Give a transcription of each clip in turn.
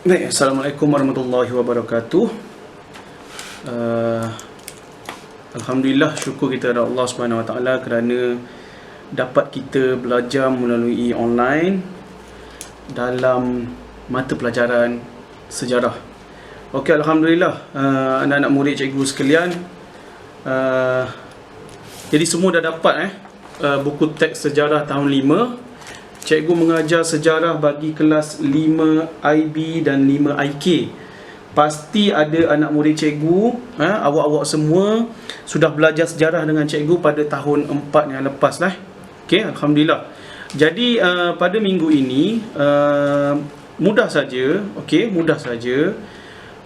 Baik, Assalamualaikum warahmatullahi wabarakatuh. uh, Alhamdulillah, syukur kita kepada Allah Subhanahu Wa Taala kerana dapat kita belajar melalui online dalam mata pelajaran sejarah. Okey, Alhamdulillah, anak-anak murid cikgu sekalian, jadi semua dah dapat buku teks sejarah tahun 5. Cikgu mengajar sejarah bagi kelas 5 IB dan 5 IK. Pasti ada anak murid cikgu, awak-awak semua sudah belajar sejarah dengan cikgu pada tahun 4 yang lepas lah. Okey, Alhamdulillah. Jadi pada minggu ini mudah saja, okey, mudah saja.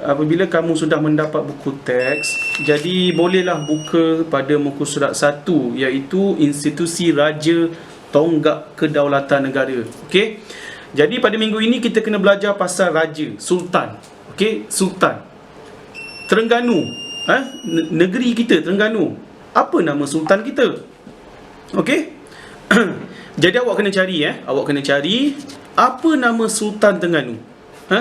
Apabila kamu sudah mendapat buku teks, jadi bolehlah buka pada muka surat 1, iaitu Institusi Raja Tonggak Kedaulatan Negara. Okey. Jadi pada minggu ini kita kena belajar pasal raja, sultan. Okey, sultan. Terengganu, negeri kita Terengganu. Apa nama sultan kita? Okey. Jadi awak kena cari awak kena cari apa nama Sultan Terengganu.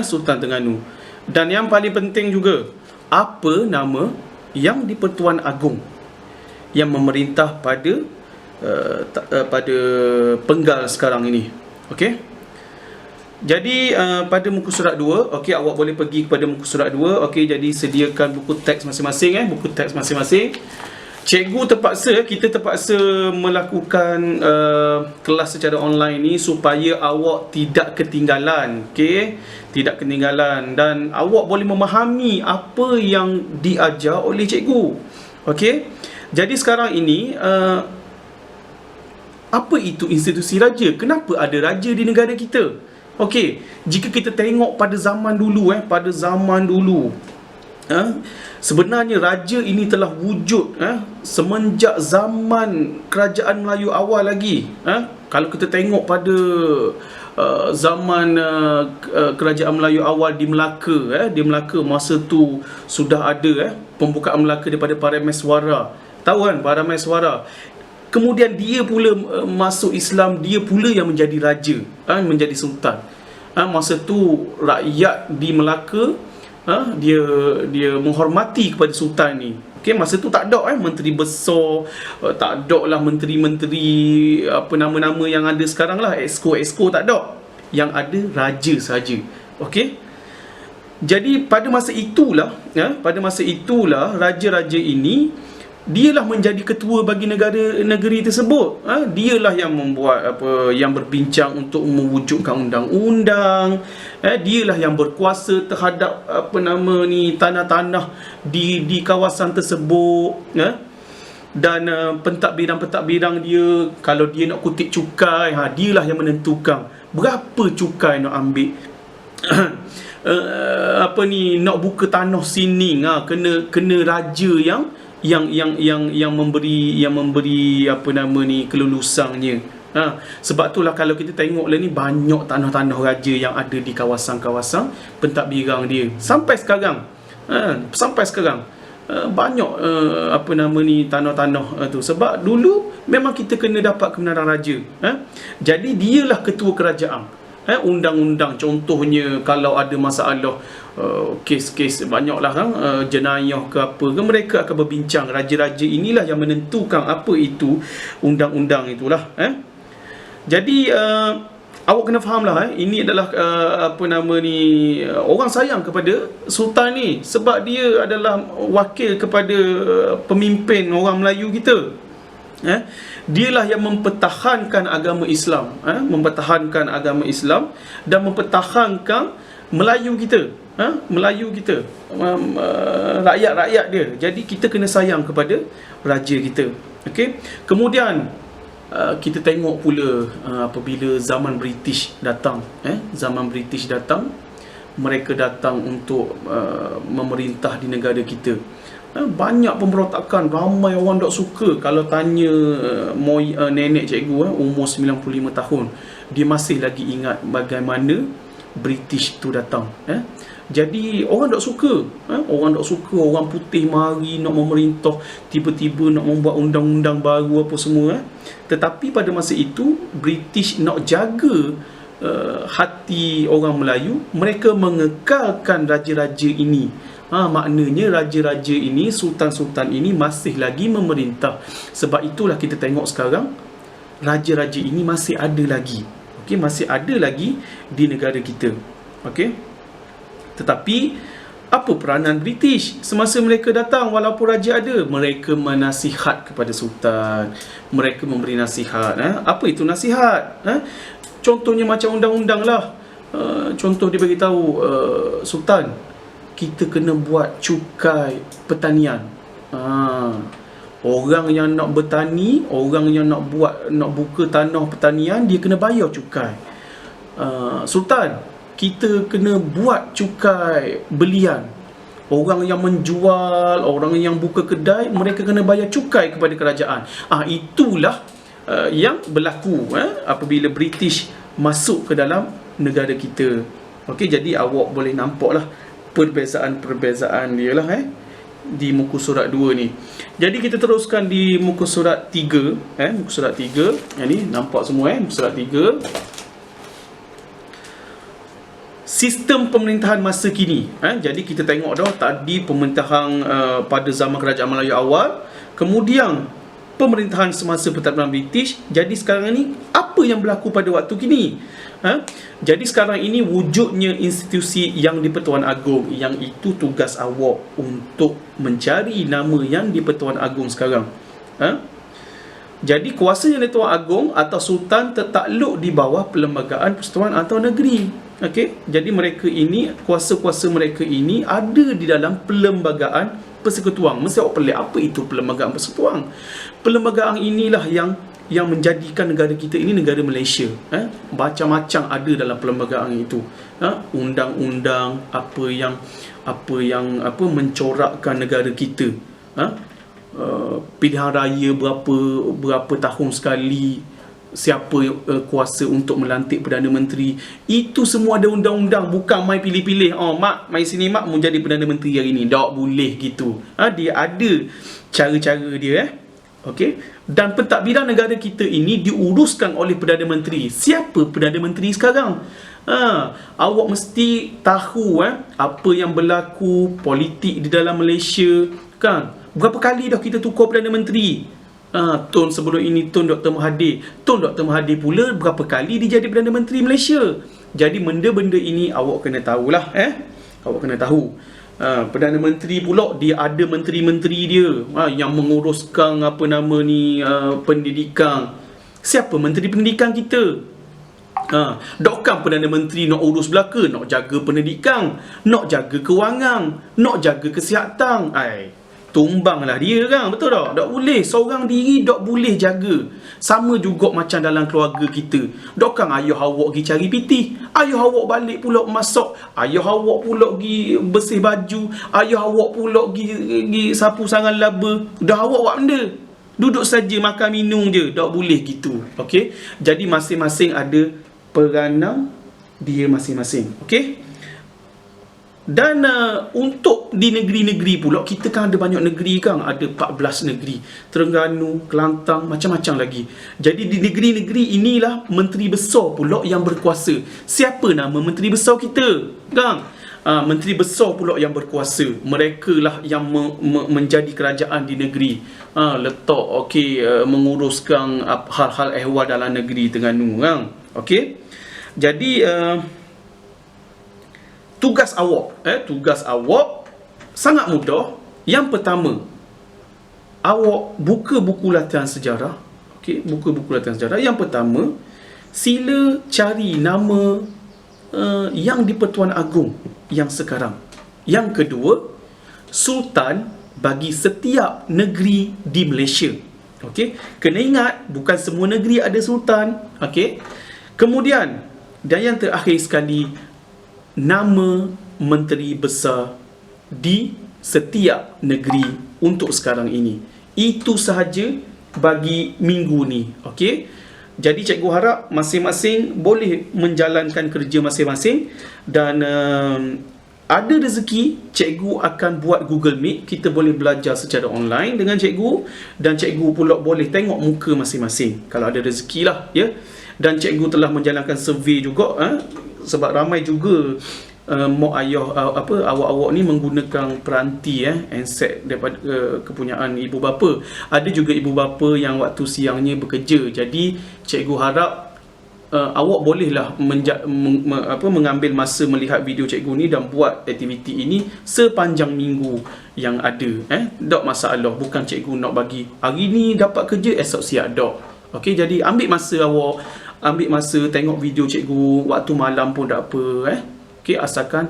Sultan Terengganu. Dan yang paling penting juga, apa nama yang di-Pertuan Agong yang memerintah pada penggal sekarang ini. Okey. Jadi pada muka surat 2, okey, awak boleh pergi kepada muka surat 2. Okey, jadi sediakan buku teks masing-masing buku teks masing-masing. Kita terpaksa melakukan kelas secara online ni supaya awak tidak ketinggalan. Okey, tidak ketinggalan dan awak boleh memahami apa yang diajar oleh cikgu. Okey. Jadi sekarang ini apa itu institusi raja? Kenapa ada raja di negara kita? Okey, jika kita tengok pada zaman dulu sebenarnya raja ini telah wujud semenjak zaman kerajaan Melayu awal lagi. Kalau kita tengok pada zaman kerajaan Melayu awal di Melaka, masa tu sudah ada pembukaan Melaka daripada Parameswara. Tahu kan Parameswara? Kemudian dia pula masuk Islam, dia pula yang menjadi raja, menjadi sultan. Masa tu rakyat di Melaka dia menghormati kepada sultan ni. Okey, masa tu tak ada menteri besar, tak ada lah menteri-menteri nama-nama yang ada sekarang lah, exco tak ada. Yang ada raja saja. Okey. Jadi pada masa itulah raja-raja ini dialah menjadi ketua bagi negeri tersebut. Dialah yang membuat yang berbincang untuk mewujudkan undang-undang. Dialah yang berkuasa terhadap tanah-tanah di kawasan tersebut. Dan pentadbiran dia, kalau dia nak kutip cukai, dialah yang menentukan berapa cukai nak ambil. Nak buka tanah sini, kena raja yang memberi kelulusannya. Sebab itulah kalau kita tengok lah ni, banyak tanah-tanah raja yang ada di kawasan-kawasan pentadbiran dia sampai sekarang. Banyak tanah-tanah tu. Sebab dulu memang kita kena dapat kebenaran raja. Jadi dialah ketua kerajaan. Undang-undang, contohnya kalau ada masalah kes-kes banyaklah jenayah ke apa ke, mereka akan berbincang. Raja-raja inilah yang menentukan apa itu undang-undang itulah. Jadi awak kena fahamlah, ini adalah orang sayang kepada sultan ni, sebab dia adalah wakil kepada pemimpin orang Melayu kita. Dialah yang mempertahankan agama Islam, dan mempertahankan Melayu kita, rakyat-rakyat dia. Jadi kita kena sayang kepada raja kita. Okey. Kemudian kita tengok pula apabila zaman British datang, mereka datang untuk memerintah di negara kita. Banyak pemberontakan, ramai orang tak suka. Kalau tanya nenek cikgu umur 95 tahun, dia masih lagi ingat bagaimana British tu datang. Jadi orang tak suka. Orang putih mari nak memerintah, tiba-tiba nak membuat undang-undang baru apa semua. Tetapi pada masa itu British nak jaga hati orang Melayu, mereka mengekalkan raja-raja ini. Maknanya raja-raja ini, sultan-sultan ini masih lagi memerintah. Sebab itulah kita tengok sekarang raja-raja ini masih ada lagi. Okey, masih ada lagi di negara kita. Okey. Tetapi apa peranan British semasa mereka datang? Walaupun raja ada, mereka menasihat kepada sultan, mereka memberi nasihat. Apa itu nasihat? Contohnya macam undang-undang lah. Contoh dia bagi tahu, sultan, kita kena buat cukai pertanian. Orang yang nak bertani, orang yang nak buka tanah pertanian, dia kena bayar cukai. Sultan, kita kena buat cukai belian. Orang yang menjual, orang yang buka kedai, mereka kena bayar cukai kepada kerajaan. Itulah yang berlaku apabila British masuk ke dalam negara kita. Okey, jadi awak boleh nampaklah perbezaan dia lah di muka surat 2 ni. Jadi kita teruskan di muka surat 3, muka surat 3. Yang ni nampak semua muka surat 3. Sistem pemerintahan masa kini. Jadi kita tengok dah tadi pemerintahan pada zaman Kerajaan Melayu awal, kemudian pemerintahan semasa Pentadbiran British. Jadi sekarang ni apa yang berlaku pada waktu kini? Jadi sekarang ini wujudnya institusi yang di-Pertuan Agong, yang itu tugas awak untuk mencari nama yang di-Pertuan Agong sekarang. Jadi kuasanya di-Pertuan Agong atau Sultan tertakluk di bawah Perlembagaan Persekutuan atau Negeri. Okey, jadi mereka ini, kuasa-kuasa mereka ini ada di dalam Perlembagaan Persekutuan. Mesti awak pelik, apa itu Perlembagaan Persekutuan? Perlembagaan inilah yang menjadikan negara kita ini negara Malaysia. Macam-macam ada dalam perlembagaan itu. Undang-undang apa yang mencorakkan negara kita. Pilihan raya berapa tahun sekali, siapa kuasa untuk melantik Perdana Menteri. Itu semua ada undang-undang, bukan main pilih-pilih. Mak, mai sini mak mau jadi Perdana Menteri hari ni. Tak boleh gitu. Dia ada cara-cara dia. Okey. Dan pentadbiran negara kita ini diuruskan oleh Perdana Menteri. Siapa Perdana Menteri sekarang? Awak mesti tahu apa yang berlaku politik di dalam Malaysia, kan? Berapa kali dah kita tukar Perdana Menteri? Tun sebelum ini Tun Dr. Mahathir. Tun Dr. Mahathir pula berapa kali dia jadi Perdana Menteri Malaysia. Jadi benda-benda ini awak kena tahulah. Awak kena tahu. Perdana Menteri pula dia ada menteri-menteri dia yang menguruskan pendidikan. Siapa menteri pendidikan kita? Dokkan Perdana Menteri nak urus belaka, nak jaga pendidikan, nak jaga kewangan, nak jaga kesihatan. Tumbanglah dia kan, betul tak? Tak boleh, seorang diri tak boleh jaga. Sama juga macam dalam keluarga kita. Dokang ayah awak pergi cari piti, ayah awak balik pula masak, ayah awak pula pergi bersih baju, ayah awak pula pergi sapu sangan laba. Dah awak buat benda, duduk saja makan minum je. Tak boleh gitu. Okey. Jadi masing-masing ada peranan dia masing-masing. Okey. Dan untuk di negeri-negeri pula, kita kan ada banyak negeri kan, ada 14 negeri, Terengganu, Kelantan, macam-macam lagi. Jadi di negeri-negeri inilah menteri besar pula yang berkuasa. Siapa nama menteri besar kita? Kan? Menteri besar pula yang berkuasa. Mereka lah yang menjadi kerajaan di negeri. Letak menguruskan hal-hal ehwal dalam negeri Terengganu kan. Okey. Jadi tugas awak sangat mudah. Yang pertama, awak buka buku latihan sejarah. Okey, buka buku latihan sejarah. Yang pertama, sila cari nama yang di-Pertuan Agong yang sekarang. Yang kedua, sultan bagi setiap negeri di Malaysia. Okey, kena ingat bukan semua negeri ada sultan. Okey. Kemudian, dan yang terakhir sekali, nama menteri besar di setiap negeri untuk sekarang ini. Itu sahaja bagi minggu ni. Okey. Jadi cikgu harap masing-masing boleh menjalankan kerja masing-masing, dan ada rezeki cikgu akan buat Google Meet. Kita boleh belajar secara online dengan cikgu, dan cikgu pula boleh tengok muka masing-masing kalau ada rezeki lah, ya. Dan cikgu telah menjalankan survey juga, sebab ramai juga mak ayah awak-awak ni menggunakan peranti handset daripada kepunyaan ibu bapa. Ada juga ibu bapa yang waktu siangnya bekerja. Jadi cikgu harap awak bolehlah mengambil masa melihat video cikgu ni dan buat aktiviti ini sepanjang minggu yang ada. Tak masalah, bukan cikgu nak bagi hari ni dapat kerja esok siap dak. Okey, jadi ambil masa awak, ambil masa tengok video cikgu waktu malam pun tak apa. Okey, asalkan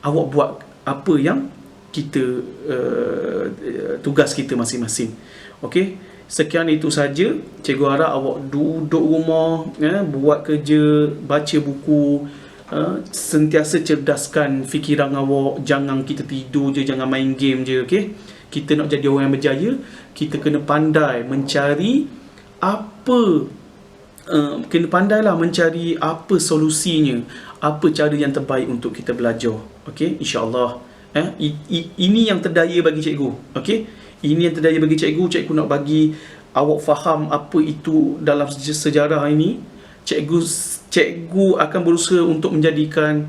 awak buat apa yang kita tugas kita masing-masing. Okey, sekian itu saja. Cikgu harap awak duduk rumah, buat kerja, baca buku, sentiasa cerdaskan fikiran awak. Jangan kita tidur je, jangan main game je. Okey, kita nak jadi orang yang berjaya, kita kena pandai mencari apa, kena pandailah mencari apa solusinya, apa cara yang terbaik untuk kita belajar. Okey, insya-Allah. Ini yang terdaya bagi cikgu. Okey, ini yang terdaya bagi cikgu. Cikgu nak bagi awak faham apa itu dalam sejarah ini. Cikgu akan berusaha untuk menjadikan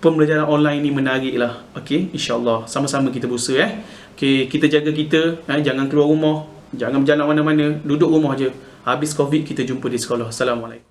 pembelajaran online ini menarik lah. Okey, insya-Allah. Sama-sama kita berusaha. Okey, kita jaga kita, jangan keluar rumah, jangan berjalan mana-mana, duduk rumah je. Habis COVID kita jumpa di sekolah. Assalamualaikum.